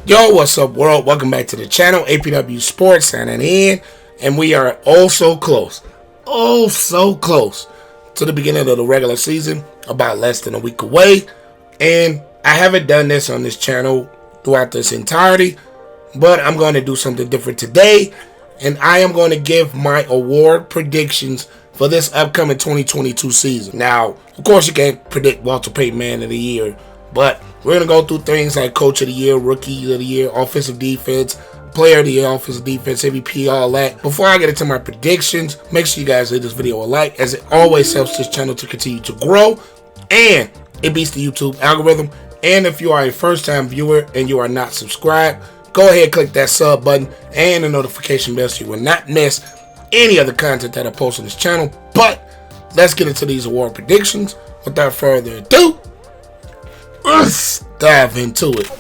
Yo, what's up, world? Welcome back to the channel. APW Sports signing in, and we are oh so close to the beginning of the regular season, about less than a week away. And I haven't done this on this channel throughout this entirety, but I'm going to do something different today, and I am going to give my award predictions for this upcoming 2022 season. Now, of course, you can't predict Walter Payton Man of the Year, but we're going to go through things like Coach of the Year, Rookie of the Year, Offensive Defense, Player of the Year, Offensive Defense, MVP, all that. Before I get into my predictions, make sure you guys leave this video a like, as it always helps this channel to continue to grow, and it beats the YouTube algorithm. And if you are a first-time viewer and you are not subscribed, go ahead and click that sub button and the notification bell so you will not miss any of the content that I post on this channel. But let's get into these award predictions. Without further ado, let's dive into it.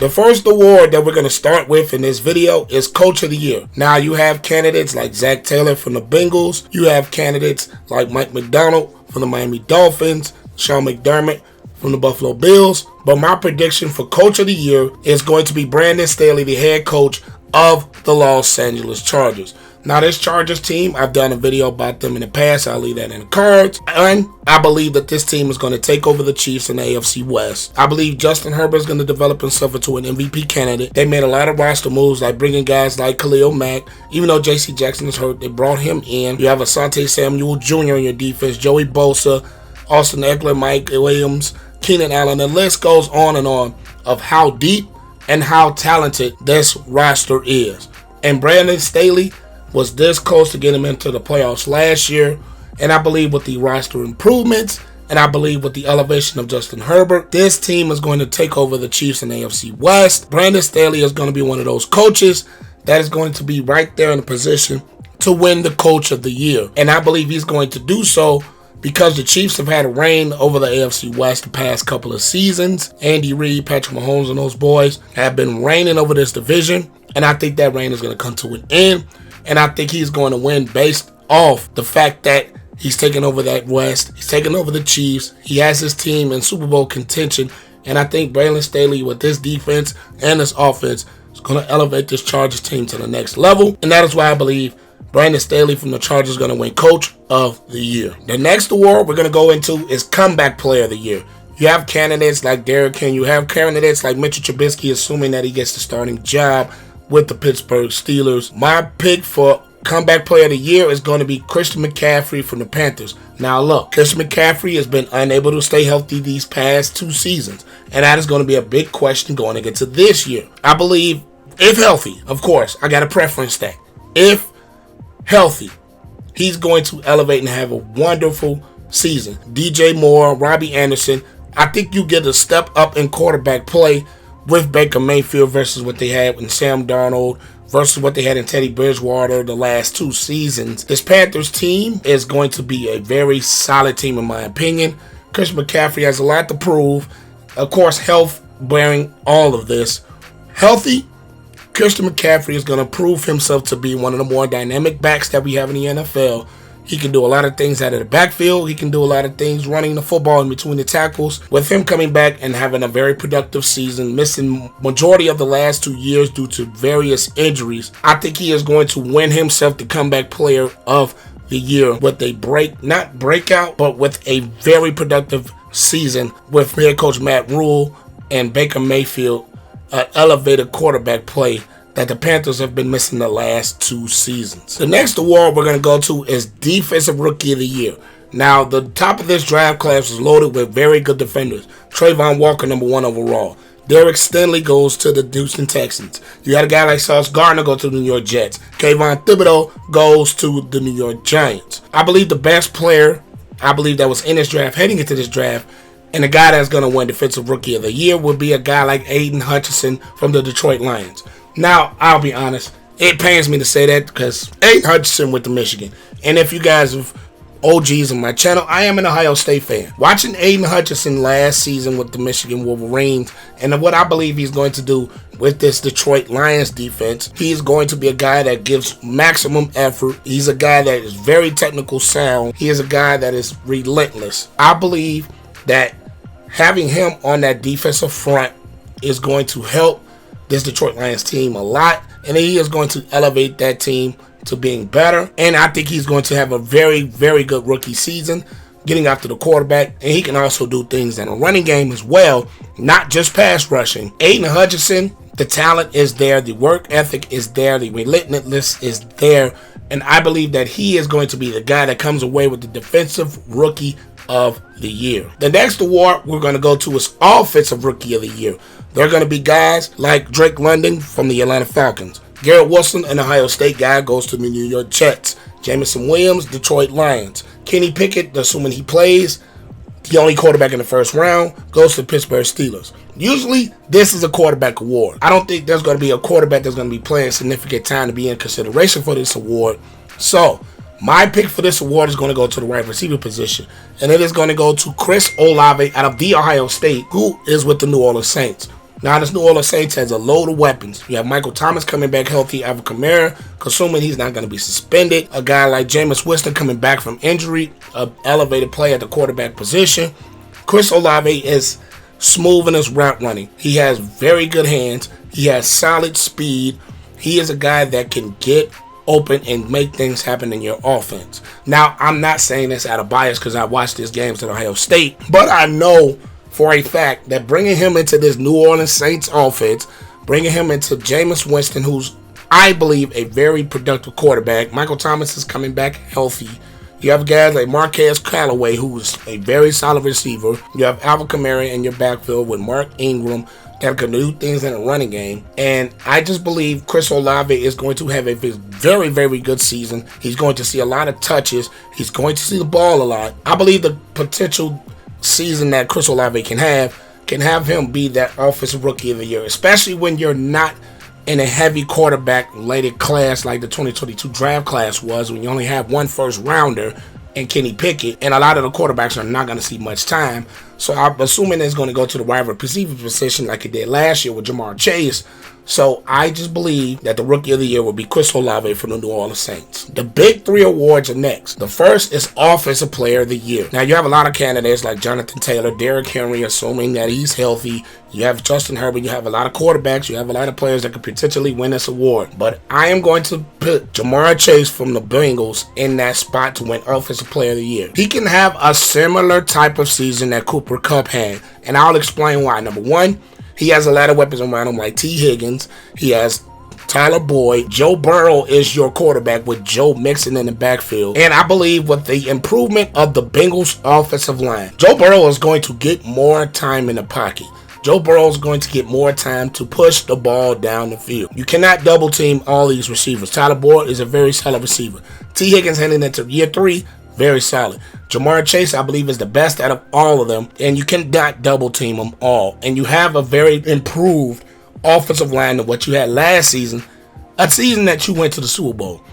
The first award that we're going to start with in this video is Coach of the Year. Now, you have candidates like Zach Taylor from the Bengals. You have candidates like Mike McDonald from the Miami Dolphins, Sean McDermott from the Buffalo Bills. But my prediction for Coach of the Year is going to be Brandon Staley, the head coach of the Los Angeles Chargers. Now, this Chargers team, I've done a video about them in the past. I'll leave that in the cards. And I believe that this team is going to take over the Chiefs in the AFC West. I believe Justin Herbert is going to develop himself into an MVP candidate. They made a lot of roster moves, like bringing guys like Khalil Mack. Even though J.C. Jackson is hurt, they brought him in. You have Asante Samuel Jr. in your defense, Joey Bosa, Austin Eckler, Mike Williams, Keenan Allen. The list goes on and on of how deep and how talented this roster is. And Brandon Staley was this close to getting him into the playoffs last year. And I believe with the roster improvements, and I believe with the elevation of Justin Herbert, this team is going to take over the Chiefs in the AFC West. Brandon Staley is going to be one of those coaches that is going to be right there in a position to win the Coach of the Year. And I believe he's going to do so because the Chiefs have had a reign over the AFC West the past couple of seasons. Andy Reid, Patrick Mahomes, and those boys have been reigning over this division. And I think that reign is going to come to an end. And I think he's going to win based off the fact that he's taking over that West. He's taking over the Chiefs. He has his team in Super Bowl contention. And I think Brandon Staley, with this defense and this offense, is going to elevate this Chargers team to the next level. And that is why I believe Brandon Staley from the Chargers is going to win Coach of the Year. The next award we're going to go into is Comeback Player of the Year. You have candidates like Garrett. You have candidates like Mitchell Trubisky, assuming that he gets the starting job with the Pittsburgh Steelers. My pick for Comeback Player of the Year is going to be Christian McCaffrey from the Panthers. Now look, Christian McCaffrey has been unable to stay healthy these past 2 seasons, and that is going to be a big question going into this year. I believe, if healthy, of course, I got to preference that. If healthy, he's going to elevate and have a wonderful season. DJ Moore, Robbie Anderson, I think you get a step up in quarterback play with Baker Mayfield versus what they had in Sam Darnold versus what they had in Teddy Bridgewater the last 2 seasons. This Panthers team is going to be a very solid team in my opinion. Christian McCaffrey has a lot to prove. Of course, health bearing all of this. Healthy, Christian McCaffrey is going to prove himself to be one of the more dynamic backs that we have in the NFL. He can do a lot of things out of the backfield. He can do a lot of things running the football in between the tackles. With him coming back and having a very productive season, missing majority of the last 2 years due to various injuries, I think he is going to win himself the Comeback Player of the Year with a not breakout, but with a very productive season with head coach Matt Rule and Baker Mayfield, elevated quarterback play that the Panthers have been missing the last 2 seasons. The next award we're going to go to is Defensive Rookie of the Year. Now, the top of this draft class is loaded with very good defenders. Trayvon Walker, number 1 overall. Derek Stingley goes to the Houston Texans. You got a guy like Sauce Gardner go to the New York Jets. Kayvon Thibodeau goes to the New York Giants. I believe the best player, that was in this draft, heading into this draft, and the guy that's going to win Defensive Rookie of the Year would be a guy like Aiden Hutchinson from the Detroit Lions. Now, I'll be honest, it pains me to say that because Aiden Hutchinson went to Michigan. And if you guys have OGs on my channel, I am an Ohio State fan. Watching Aiden Hutchinson last season with the Michigan Wolverines and what I believe he's going to do with this Detroit Lions defense, he's going to be a guy that gives maximum effort. He's a guy that is very technical sound. He is a guy that is relentless. I believe that having him on that defensive front is going to help this Detroit Lions team a lot, and he is going to elevate that team to being better. And I think he's going to have a very, very good rookie season getting after the quarterback, and he can also do things in a running game as well, not just pass rushing. Aiden Hutchinson, the talent is there, the work ethic is there, the relentlessness is there, and I believe that he is going to be the guy that comes away with the defensive rookie of the year. The next award we're going to go to is offensive rookie of the year. They're going to be guys like Drake London from the Atlanta Falcons. Garrett Wilson, an Ohio State guy, goes to the New York Jets. Jameson Williams, Detroit Lions. Kenny Pickett, assuming he plays, the only quarterback in the first round, goes to Pittsburgh Steelers. Usually, this is a quarterback award. I don't think there's going to be a quarterback that's going to be playing significant time to be in consideration for this award. So, my pick for this award is going to go to the wide receiver position, and it is going to go to Chris Olave out of the Ohio State, who is with the New Orleans Saints. Now, this New Orleans Saints has a load of weapons. You have Michael Thomas coming back healthy, Alvin Kamara, assuming he's not going to be suspended. A guy like Jameis Winston coming back from injury, an elevated play at the quarterback position. Chris Olave is smooth in his route running. He has very good hands. He has solid speed. He is a guy that can get open and make things happen in your offense. Now, I'm not saying this out of bias because I watched his games at Ohio State, but I know for a fact that bringing him into this New Orleans Saints offense, bringing him into Jameis Winston, who's, I believe, a very productive quarterback. Michael Thomas is coming back healthy. You have guys like Marquez Callaway, who's a very solid receiver. You have Alvin Kamara in your backfield with Mark Ingram that can do things in a running game. And I just believe Chris Olave is going to have a very, very good season. He's going to see a lot of touches. He's going to see the ball a lot. I believe the potential season that Chris Olave can have him be that offensive rookie of the year, especially when you're not in a heavy quarterback related class like the 2022 draft class was, when you only have one first rounder and Kenny Pickett, and a lot of the quarterbacks are not going to see much time. So I'm assuming it's going to go to the wide receiver position like it did last year with Jamar Chase. So I just believe that the Rookie of the Year will be Chris Olave from the New Orleans Saints. The big three awards are next. The first is Offensive Player of the Year. Now, you have a lot of candidates like Jonathan Taylor, Derrick Henry, assuming that he's healthy. You have Justin Herbert. You have a lot of quarterbacks. You have a lot of players that could potentially win this award. But I am going to put Jamar Chase from the Bengals in that spot to win Offensive Player of the Year. He can have a similar type of season that Cooper Kupp had, and I'll explain why. Number one, he has a lot of weapons around him like T. Higgins. He has Tyler Boyd. Joe Burrow is your quarterback with Joe Mixon in the backfield. And I believe with the improvement of the Bengals offensive line, Joe Burrow is going to get more time in the pocket. Joe Burrow is going to get more time to push the ball down the field. You cannot double team all these receivers. Tyler Boyd is a very solid receiver. T. Higgins heading into year 3, very solid. Jamar Chase, I believe, is the best out of all of them, and you cannot double team them all. And you have a very improved offensive line than what you had last season, a season that you went to the Super Bowl.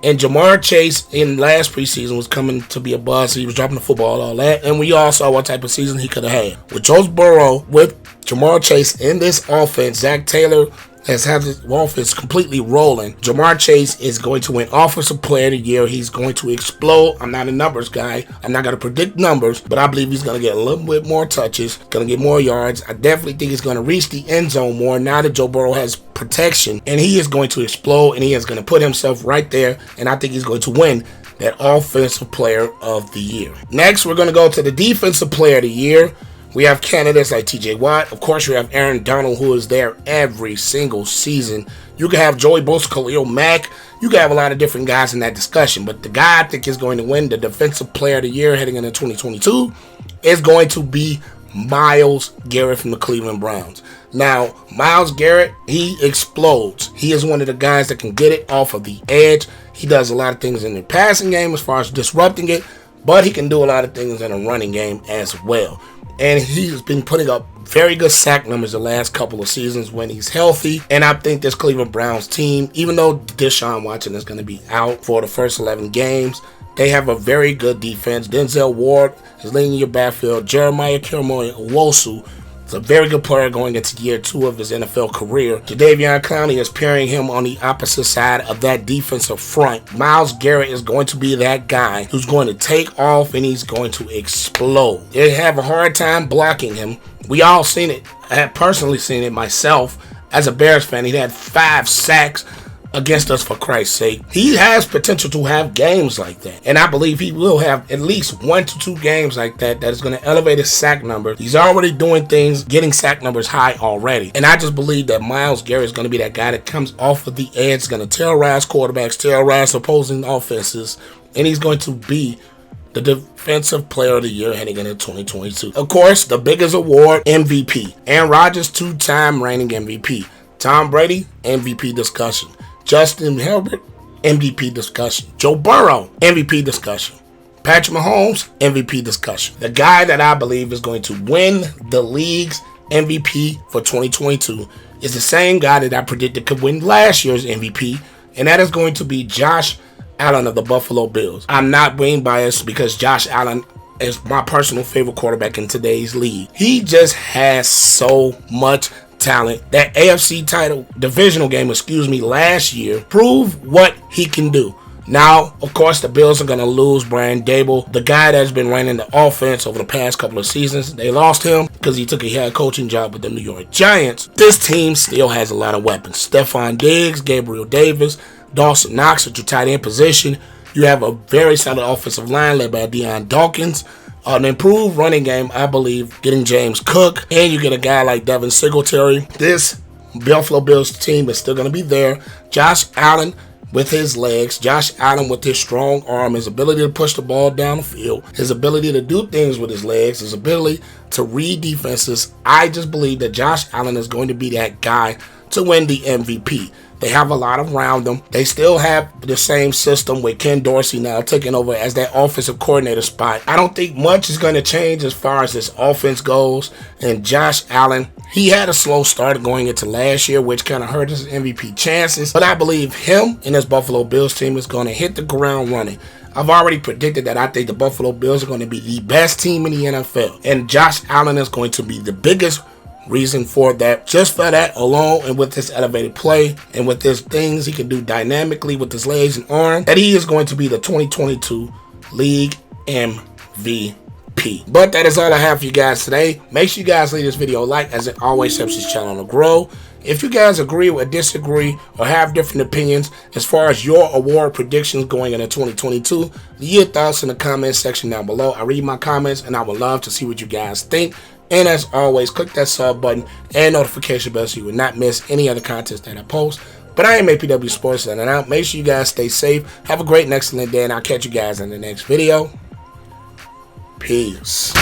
And Jamar Chase in last preseason was coming to be a buzz. He was dropping the football, all that, and we all saw what type of season he could have had. With Joe Burrow, with Jamar Chase in this offense, Zach Taylor has had his offense completely rolling. Jamar Chase is going to win Offensive Player of the Year. He's going to explode. I'm not a numbers guy. I'm not going to predict numbers, but I believe he's going to get a little bit more touches, going to get more yards. I definitely think he's going to reach the end zone more now that Joe Burrow has protection, and he is going to explode, and he is going to put himself right there, and I think he's going to win that Offensive Player of the Year. Next, we're going to go to the Defensive Player of the Year. We have candidates like TJ Watt. Of course, you have Aaron Donald, who is there every single season. You can have Joey Bosa, Khalil Mack. You can have a lot of different guys in that discussion. But the guy I think is going to win the Defensive Player of the Year heading into 2022 is going to be Myles Garrett from the Cleveland Browns. Now, Myles Garrett, he explodes. He is one of the guys that can get it off of the edge. He does a lot of things in the passing game as far as disrupting it, but he can do a lot of things in a running game as well. And he's been putting up very good sack numbers the last couple of seasons when he's healthy. And I think this Cleveland Browns team, even though Deshaun Watson is going to be out for the first 11 games, They have a very good defense. Denzel Ward is leading your backfield. Jeremiah Owusu is a very good player going into year 2 of his NFL career. Jadeveon Clowney is pairing him on the opposite side of that defensive front. Myles Garrett is going to be that guy who's going to take off and he's going to explode. They have a hard time blocking him. We all seen it. I have personally seen it myself. As a Bears fan, he had 5 sacks against us, for Christ's sake. He has potential to have games like that. And I believe he will have at least 1 to 2 games like that is going to elevate his sack number. He's already doing things, getting sack numbers high already. And I just believe that Myles Garrett is going to be that guy that comes off of the edge, going to terrorize quarterbacks, terrorize opposing offenses, and he's going to be the Defensive Player of the Year heading into 2022. Of course, the biggest award, MVP. Aaron Rodgers, 2-time reigning MVP. Tom Brady, MVP discussion. Justin Herbert, MVP discussion. Joe Burrow, MVP discussion. Patrick Mahomes, MVP discussion. The guy that I believe is going to win the league's MVP for 2022 is the same guy that I predicted could win last year's MVP, and that is going to be Josh Allen of the Buffalo Bills. I'm not being biased because Josh Allen is my personal favorite quarterback in today's league. He just has so much talent. That AFC title divisional game, last year proved what he can do. Now, of course, the Bills are going to lose Brian Daboll, the guy that's been running the offense over the past couple of seasons. They lost him because he took a head coaching job with the New York Giants. This team still has a lot of weapons. Stephon Diggs, Gabriel Davis, Dawson Knox at your tight end position. You have a very solid offensive line led by Deion Dawkins. An improved running game, I believe, getting James Cook, and you get a guy like Devin Singletary. This Buffalo Bills team is still going to be there. Josh Allen with his legs, Josh Allen with his strong arm, his ability to push the ball down the field, his ability to do things with his legs, his ability to read defenses. I just believe that Josh Allen is going to be that guy to win the MVP. They have a lot around them. They still have the same system with Ken Dorsey now taking over as that offensive coordinator spot. I don't think much is going to change as far as this offense goes. And Josh Allen, he had a slow start going into last year, which kind of hurt his MVP chances. But I believe him and his Buffalo Bills team is going to hit the ground running. I've already predicted that I think the Buffalo Bills are going to be the best team in the NFL. And Josh Allen is going to be the biggest reason for that. Just for that alone, and with this elevated play and with his things he can do dynamically with his legs and arm, that he is going to be the 2022 league MVP. But that is all I have for you guys today. Make sure you guys leave this video a like, as it always helps this channel to grow. If you guys agree or disagree or have different opinions as far as your award predictions going into 2022, leave your thoughts in the comment section down below. I read my comments and I would love to see what you guys think. And as always, click that sub button and notification bell so you will not miss any other content that I post. But I am APW Sports and out. Make sure you guys stay safe. Have a great and excellent day, and I'll catch you guys in the next video. Peace.